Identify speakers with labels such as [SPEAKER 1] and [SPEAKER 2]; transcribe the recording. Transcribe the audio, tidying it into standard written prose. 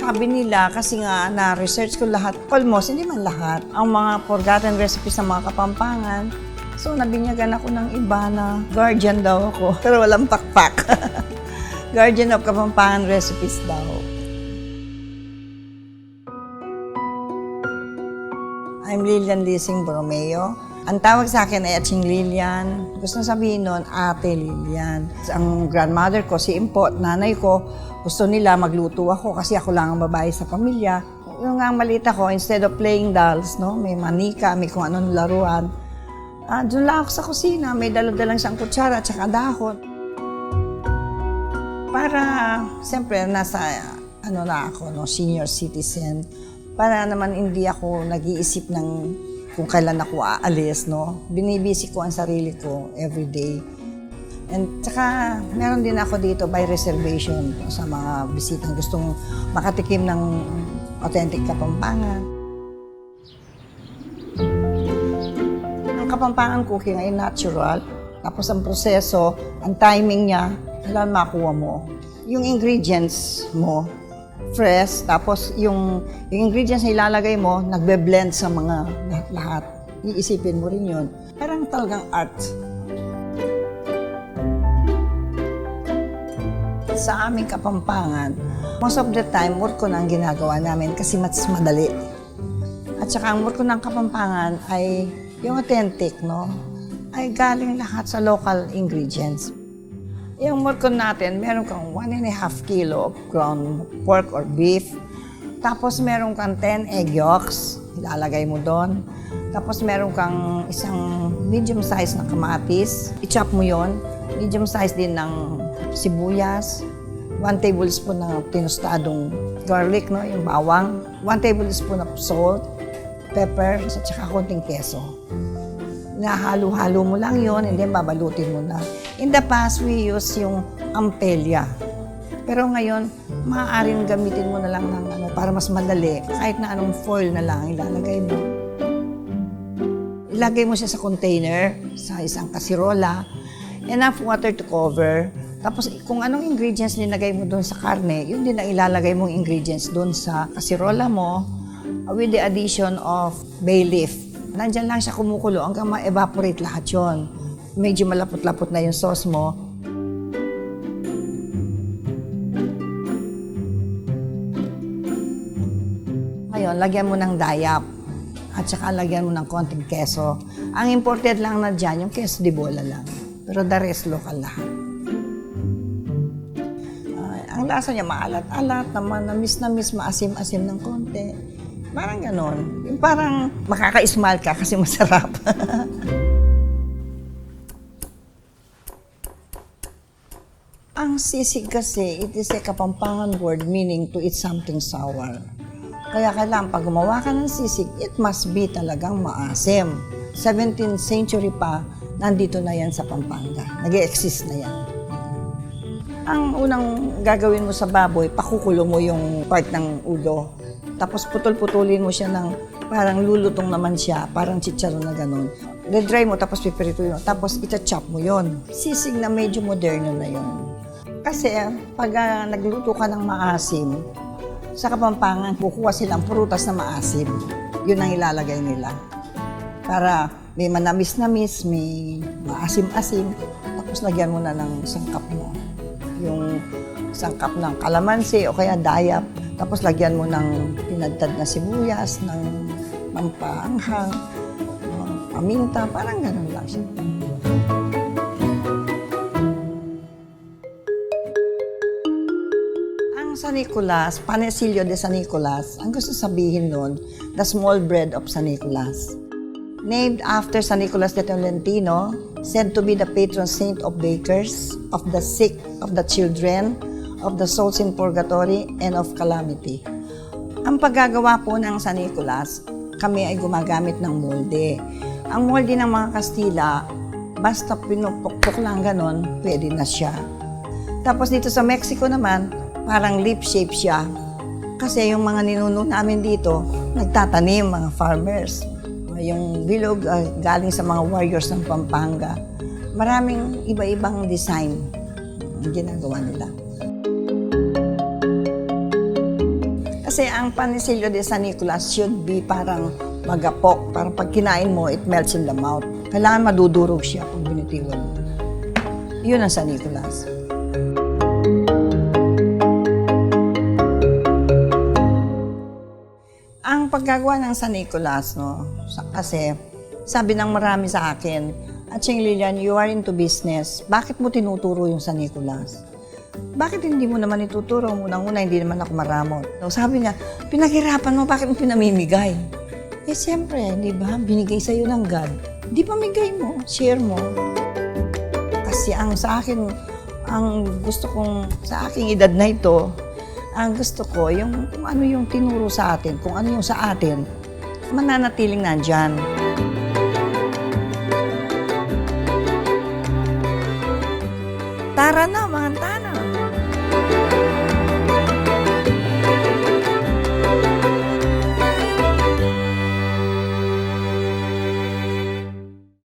[SPEAKER 1] sabi nila, kasi nga na-research ko lahat, almost, hindi man lahat, ang mga forgotten recipes ng mga Kapampangan. So, nabinyagan ako ng iba na guardian daw ako, pero walang pakpak. Guardian of Kapampangan recipes daw. I'm Lilian Lising Borromeo. Ang tawag sa akin ay Aching Lilian. Gusto sabihin nun, Ate Lilian. Ang grandmother ko, si Impo, nanay ko, gusto nila magluto ako kasi ako lang ang babae sa pamilya. Yung nga maliit ako, instead of playing dolls, no, may manika, may kung anong laruan. Doon lang ako sa kusina, may dala-dalang siyang kutsara at saka dahon. Para, siyempre, nasa, na ako, no, senior citizen. Para naman hindi ako nag-iisip ng kung kailan ako aalis, no? Binibisi ko ang sarili ko every day. And saka, meron din ako dito by reservation sa mga bisitang gustong makatikim ng authentic Kapampangan. Ang Kapampangan cooking ay natural. Tapos ang proseso, ang timing niya, kailan makuha mo. Yung ingredients mo, fresh, tapos yung ingredients na ilalagay mo, nagbe-blend sa mga lahat-lahat. Iisipin mo rin yun. Parang talagang art. Sa aming Kapampangan, most of the time, work ko na ang ginagawa namin kasi mas madali. At saka ang work ko ng Kapampangan ay yung authentic, no? Ay galing lahat sa local ingredients. Yung murkon natin, meron kang 1.5 kilo of ground pork or beef. Tapos meron kang 10 egg yolks, ilalagay mo doon. Tapos meron kang isang medium size na kamatis, i-chop mo yon. Medium size din ng sibuyas, 1 tablespoon na tinustadong garlic, no, yung bawang, 1 tablespoon of salt, pepper, at saka konting keso. Nahalo-halo mo lang yon, and then babalutin mo na. In the past, we use yung ampelya. Pero ngayon, maaaring gamitin mo na lang ng para mas madali. Kahit na anong foil na lang ilalagay mo. Ilagay mo siya sa container, sa isang kasirola. Enough water to cover. Tapos kung anong ingredients nilagay mo doon sa karne, yun din ang ilalagay mong ingredients doon sa kasirola mo with the addition of bay leaf. Nandyan lang siya kumukulo hanggang ma-evaporate lahat yun. Medyo malapot-lapot na yung sauce mo. Ngayon, lagyan mo ng dayap. At saka lagyan mo ng konting keso. Ang imported lang na dyan, yung queso de bola lang. Pero the rest, local lahat. Ang lasa niya maalat-alat, naman na-miss, maasim-asim ng konti. Parang ganon. Yung parang makaka-smile ka kasi masarap. Ang sisig kasi, it is a Kapampangan word meaning to eat something sour. Kaya kailangan pag gumawa ka ng sisig, it must be talagang maasim. 17th century pa, nandito na yan sa Pampanga. Nag-e-exist na yan. Ang unang gagawin mo sa baboy, pakukulo mo yung part ng ulo. Tapos putol-putulin mo siya ng parang lulutong naman siya, parang chicharon na gano'n. De-dry mo, tapos pipirituin mo, tapos ita-chop mo yon. Sisig na medyo moderno na yon. Kasi pag nagluto ka ng maasim, sa Kapampangan, kukuha silang prutas na maasim. Yun ang ilalagay nila. Para may manamis-namis, may maasim-asim, tapos lagyan mo na ng sangkap mo. Yung sangkap ng kalamansi o kaya dayap. Tapos lagyan mo ng pinadtad na sibuyas, ng pampaanghang, paminta, parang gano'n lang siya. Ang San Nicolas, Panecillo de San Nicolas, ang gusto sabihin nun, the small bread of San Nicolas. Named after San Nicolas de Tolentino, said to be the patron saint of bakers, of the sick, of the children, of the souls in purgatory, and of calamity. Ang paggagawa po ng San Nicolas, kami ay gumagamit ng molde. Ang molde ng mga Kastila, basta pinupukpok lang ganon, pwede na siya. Tapos dito sa Mexico naman, parang leaf shape siya. Kasi yung mga ninuno namin dito, nagtatanim, mga farmers. Yung bilog galing sa mga warriors ng Pampanga. Maraming iba-ibang design ang ginagawa nila. Kasi ang Panisilio de San Nicolas should be parang magapok. Parang pag kinain mo, it melts in the mouth. Kailangan madudurog siya pag binitiwan mo. Yun ang San Nicolas. Ang paggagawa ng San Nicolas, no, kasi sabi ng marami sa akin, at Ching Lilian, you are into business. Bakit mo tinuturo yung San Nicolas? Bakit hindi mo naman ituturo? Unang-una, hindi naman ako maramot. So, sabi niya, pinaghirapan mo, bakit mo pinamimigay? Eh, siyempre, di ba? Binigay sa'yo ng God. Di pamigay mo, share mo. Kasi ang sa akin, ang gusto kong, sa aking edad na ito, ang gusto ko, yung kung ano yung tinuro sa atin, kung ano yung sa atin, mananatiling nandyan. Tara na, mga tana!